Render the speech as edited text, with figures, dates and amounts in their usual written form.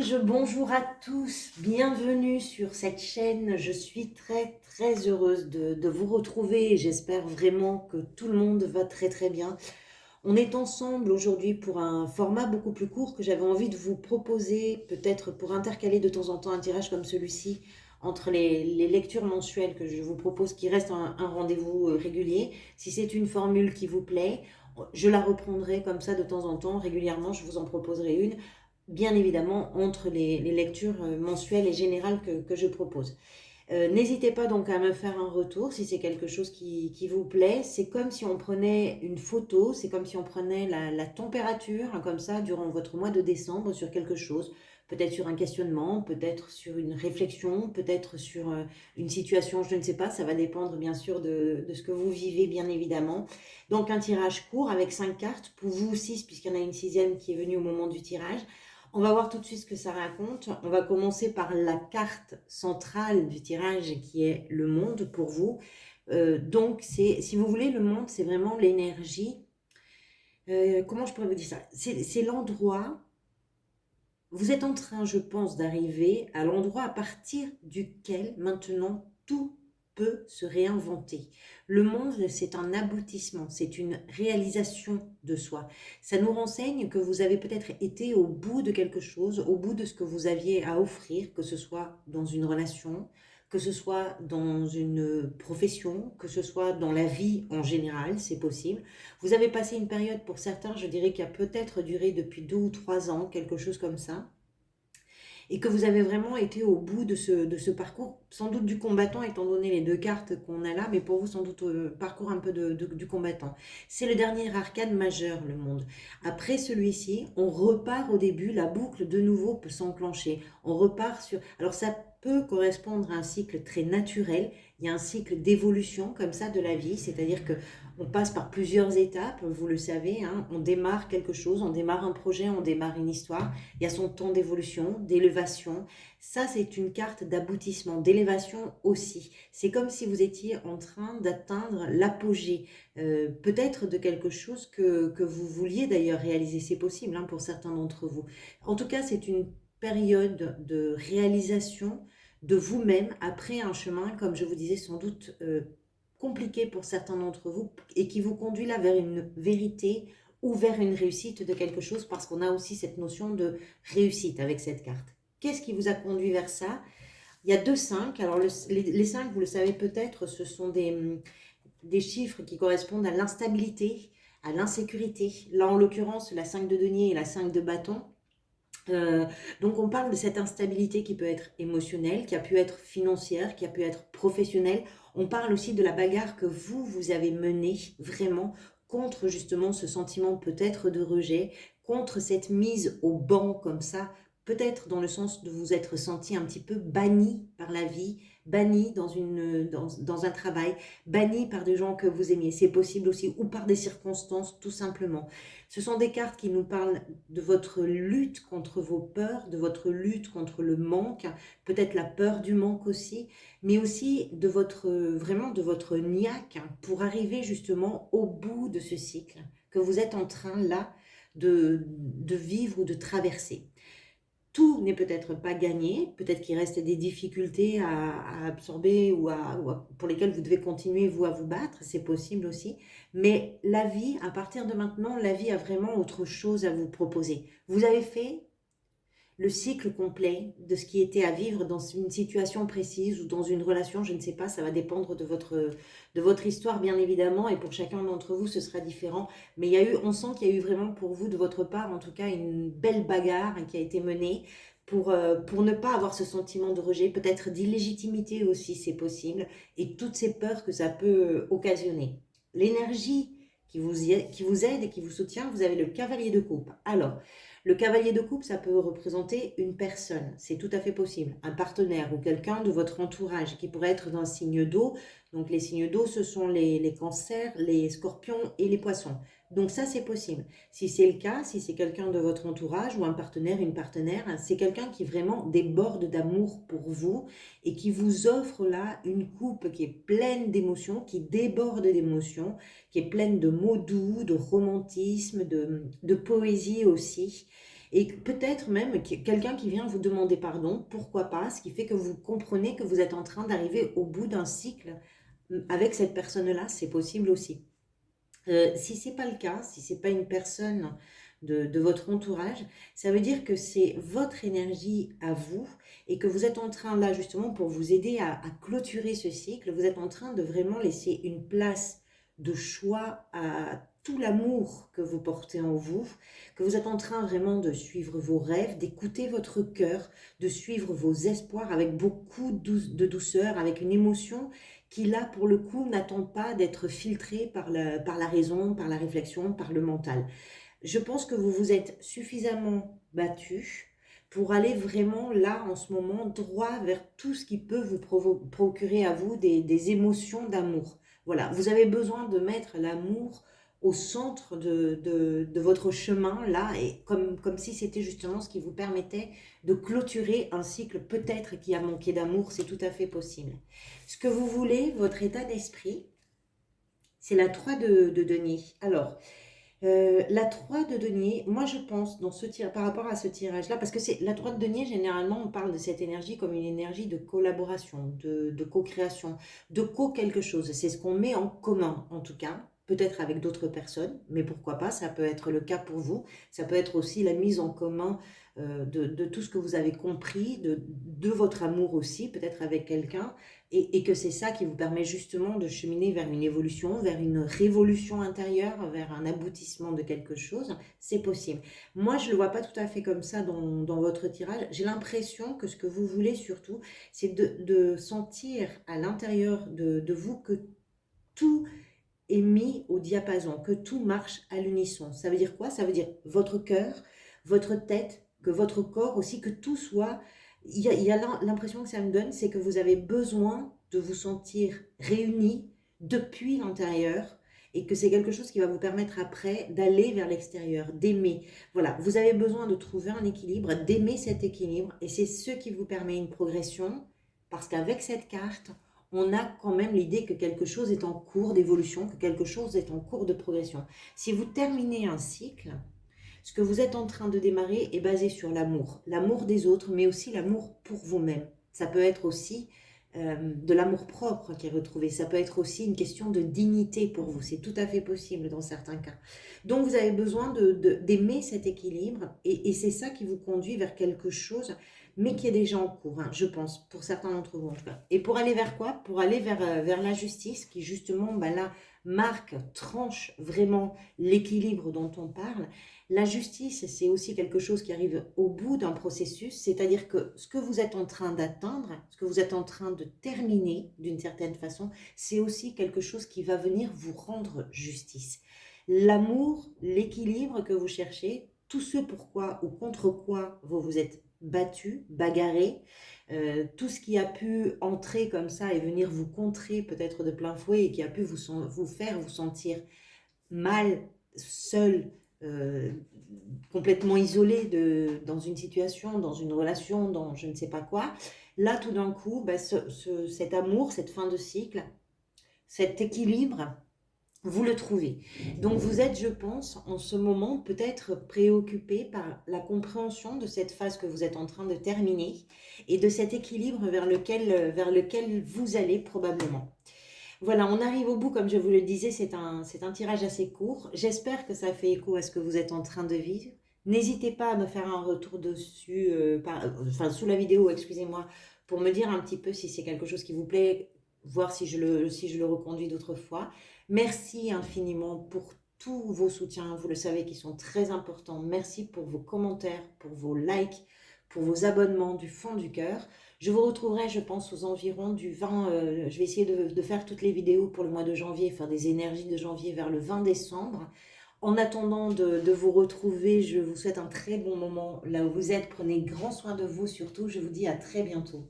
Vierge, bonjour à tous, bienvenue sur cette chaîne. Je suis très heureuse de vous retrouver et j'espère vraiment que tout le monde va très bien. On est ensemble aujourd'hui pour un format beaucoup plus court que j'avais envie de vous proposer, peut-être pour intercaler de temps en temps un tirage comme celui-ci entre les lectures mensuelles que je vous propose, qui reste un rendez-vous régulier. Si c'est une formule qui vous plaît, je la reprendrai comme ça de temps en temps, régulièrement, je vous en proposerai une, bien évidemment entre les lectures mensuelles et générales que je propose. N'hésitez pas donc à me faire un retour si c'est quelque chose qui vous plaît. C'est comme si on prenait une photo, c'est comme si on prenait la température, hein, comme ça, durant votre mois de décembre sur quelque chose. Peut-être sur un questionnement, peut-être sur une réflexion, peut-être sur une situation, je ne sais pas, ça va dépendre bien sûr de ce que vous vivez, bien évidemment. Donc un tirage court avec 5 cartes, pour vous 6, puisqu'il y en a une sixième qui est venue au moment du tirage. On va voir tout de suite ce que ça raconte. On va commencer par la carte centrale du tirage qui est le monde pour vous. Donc, si vous voulez, le monde, c'est vraiment l'énergie. Comment je pourrais vous dire ça? C'est l'endroit. Vous êtes en train, je pense, d'arriver à l'endroit à partir duquel maintenant tout peut se réinventer. Le monde, c'est un aboutissement, c'est une réalisation de soi. Ça nous renseigne que vous avez peut-être été au bout de quelque chose, au bout de ce que vous aviez à offrir, que ce soit dans une relation, que ce soit dans une profession, que ce soit dans la vie en général, c'est possible. Vous avez passé une période, pour certains, je dirais, qui a peut-être duré depuis 2 ou 3 ans, quelque chose comme ça, et que vous avez vraiment été au bout de ce parcours, sans doute du combattant, étant donné les deux cartes qu'on a là, mais pour vous, sans doute, parcours un peu du combattant. C'est le dernier arcane majeur, le monde. Après celui-ci, on repart au début, la boucle de nouveau peut s'enclencher. On repart sur... Alors ça peut correspondre à un cycle très naturel, il y a un cycle d'évolution comme ça de la vie, c'est-à-dire que on passe par plusieurs étapes, vous le savez, hein, on démarre quelque chose, on démarre un projet, on démarre une histoire, il y a son temps d'évolution, d'élévation. Ça, c'est une carte d'aboutissement, d'élévation aussi. C'est comme si vous étiez en train d'atteindre l'apogée, peut-être de quelque chose que vous vouliez d'ailleurs réaliser. C'est possible hein, pour certains d'entre vous. En tout cas, c'est une période de réalisation de vous-même après un chemin, comme je vous disais, sans doute compliqué pour certains d'entre vous et qui vous conduit là vers une vérité ou vers une réussite de quelque chose, parce qu'on a aussi cette notion de réussite avec cette carte. Qu'est-ce qui vous a conduit vers ça? Il y a 2 5. Alors les 5, vous le savez peut-être, ce sont des chiffres qui correspondent à l'instabilité, à l'insécurité. Là, en l'occurrence, la 5 de denier et la 5 de bâton. Donc on parle de cette instabilité qui peut être émotionnelle, qui a pu être financière, qui a pu être professionnelle. On parle aussi de la bagarre que vous avez menée vraiment contre justement ce sentiment peut-être de rejet, contre cette mise au banc comme ça, peut-être dans le sens de vous être senti un petit peu banni par la vie, banni dans un travail, banni par des gens que vous aimiez. C'est possible aussi, ou par des circonstances tout simplement. Ce sont des cartes qui nous parlent de votre lutte contre vos peurs, de votre lutte contre le manque, peut-être la peur du manque aussi, mais aussi de vraiment de votre niaque pour arriver justement au bout de ce cycle que vous êtes en train là de vivre ou de traverser. Tout n'est peut-être pas gagné, peut-être qu'il reste des difficultés à absorber pour lesquelles vous devez continuer, vous, à vous battre, c'est possible aussi. Mais la vie, à partir de maintenant, la vie a vraiment autre chose à vous proposer. Vous avez fait le cycle complet de ce qui était à vivre dans une situation précise ou dans une relation, je ne sais pas, ça va dépendre de votre histoire bien évidemment, et pour chacun d'entre vous ce sera différent, mais on sent qu'il y a eu vraiment pour vous de votre part en tout cas une belle bagarre qui a été menée pour ne pas avoir ce sentiment de rejet, peut-être d'illégitimité aussi, c'est possible, et toutes ces peurs que ça peut occasionner. L'énergie qui vous aide et qui vous soutient, vous avez le cavalier de coupe. Alors, le cavalier de coupe, ça peut représenter une personne, c'est tout à fait possible, un partenaire ou quelqu'un de votre entourage qui pourrait être d'un signe d'eau. Donc les signes d'eau, ce sont les cancers, les scorpions et les poissons. Donc ça, c'est possible. Si c'est le cas, si c'est quelqu'un de votre entourage ou un partenaire, une partenaire, c'est quelqu'un qui vraiment déborde d'amour pour vous et qui vous offre là une coupe qui est pleine d'émotions, qui déborde d'émotions, qui est pleine de mots doux, de romantisme, de poésie aussi. Et peut-être même quelqu'un qui vient vous demander pardon, pourquoi pas, ce qui fait que vous comprenez que vous êtes en train d'arriver au bout d'un cycle avec cette personne-là, c'est possible aussi. Si ce n'est pas le cas, si ce n'est pas une personne de votre entourage, ça veut dire que c'est votre énergie à vous et que vous êtes en train là justement pour vous aider à clôturer ce cycle, vous êtes en train de vraiment laisser une place de choix à tout l'amour que vous portez en vous, que vous êtes en train vraiment de suivre vos rêves, d'écouter votre cœur, de suivre vos espoirs avec beaucoup de douceur, avec une émotion qui là, pour le coup, n'attend pas d'être filtré par la raison, par la réflexion, par le mental. Je pense que vous vous êtes suffisamment battu pour aller vraiment là, en ce moment, droit vers tout ce qui peut vous procurer à vous des émotions d'amour. Voilà, vous avez besoin de mettre l'amour au centre de votre chemin, là, et comme si c'était justement ce qui vous permettait de clôturer un cycle peut-être qui a manqué d'amour, c'est tout à fait possible. Ce que vous voulez, votre état d'esprit, c'est la 3 de denier. Alors, la 3 de denier, moi je pense dans par rapport à ce tirage-là, parce que c'est la 3 de denier, généralement on parle de cette énergie comme une énergie de collaboration, de co-création, de co-quelque chose. C'est ce qu'on met en commun en tout cas, peut-être avec d'autres personnes, mais pourquoi pas, ça peut être le cas pour vous. Ça peut être aussi la mise en commun de tout ce que vous avez compris, de votre amour aussi, peut-être avec quelqu'un, et que c'est ça qui vous permet justement de cheminer vers une évolution, vers une révolution intérieure, vers un aboutissement de quelque chose, c'est possible. Moi, je ne le vois pas tout à fait comme ça dans votre tirage. J'ai l'impression que ce que vous voulez surtout, c'est de sentir à l'intérieur de vous que tout est mis au diapason, que tout marche à l'unisson. Ça veut dire quoi? Ça veut dire votre cœur, votre tête, que votre corps aussi, que tout soit... Il y a l'impression que ça me donne, c'est que vous avez besoin de vous sentir réunis depuis l'intérieur et que c'est quelque chose qui va vous permettre après d'aller vers l'extérieur, d'aimer. Voilà, vous avez besoin de trouver un équilibre, d'aimer cet équilibre et c'est ce qui vous permet une progression parce qu'avec cette carte, on a quand même l'idée que quelque chose est en cours d'évolution, que quelque chose est en cours de progression. Si vous terminez un cycle, ce que vous êtes en train de démarrer est basé sur l'amour des autres, mais aussi l'amour pour vous-même. Ça peut être aussi de l'amour propre qui est retrouvé, ça peut être aussi une question de dignité pour vous, c'est tout à fait possible dans certains cas. Donc vous avez besoin d'aimer cet équilibre et c'est ça qui vous conduit vers quelque chose mais qui est déjà en cours, hein, je pense, pour certains d'entre vous en tout cas. Et pour aller vers quoi? Pour aller vers la justice qui justement, là, marque, tranche vraiment l'équilibre dont on parle. La justice, c'est aussi quelque chose qui arrive au bout d'un processus, c'est-à-dire que ce que vous êtes en train d'atteindre, ce que vous êtes en train de terminer d'une certaine façon, c'est aussi quelque chose qui va venir vous rendre justice. L'amour, l'équilibre que vous cherchez, tout ce pourquoi ou contre quoi vous vous êtes battu, bagarré, tout ce qui a pu entrer comme ça et venir vous contrer peut-être de plein fouet et qui a pu vous faire vous sentir mal, seul, euh, complètement isolé dans une situation, dans une relation, dans je ne sais pas quoi. Là, tout d'un coup, cet amour, cette fin de cycle, cet équilibre, vous le trouvez. Donc vous êtes, je pense, en ce moment peut-être préoccupé par la compréhension de cette phase que vous êtes en train de terminer et de cet équilibre vers lequel vous allez probablement. Voilà, on arrive au bout, comme je vous le disais, c'est un tirage assez court. J'espère que ça fait écho à ce que vous êtes en train de vivre. N'hésitez pas à me faire un retour dessus, sous la vidéo, excusez-moi, pour me dire un petit peu si c'est quelque chose qui vous plaît, voir si je le reconduis d'autres fois. Merci infiniment pour tous vos soutiens, vous le savez, qui sont très importants. Merci pour vos commentaires, pour vos likes, pour vos abonnements du fond du cœur. Je vous retrouverai, je pense, aux environs du 20... je vais essayer de faire toutes les vidéos pour le mois de janvier, faire des énergies de janvier vers le 20 décembre. En attendant de vous retrouver, je vous souhaite un très bon moment là où vous êtes. Prenez grand soin de vous surtout. Je vous dis à très bientôt.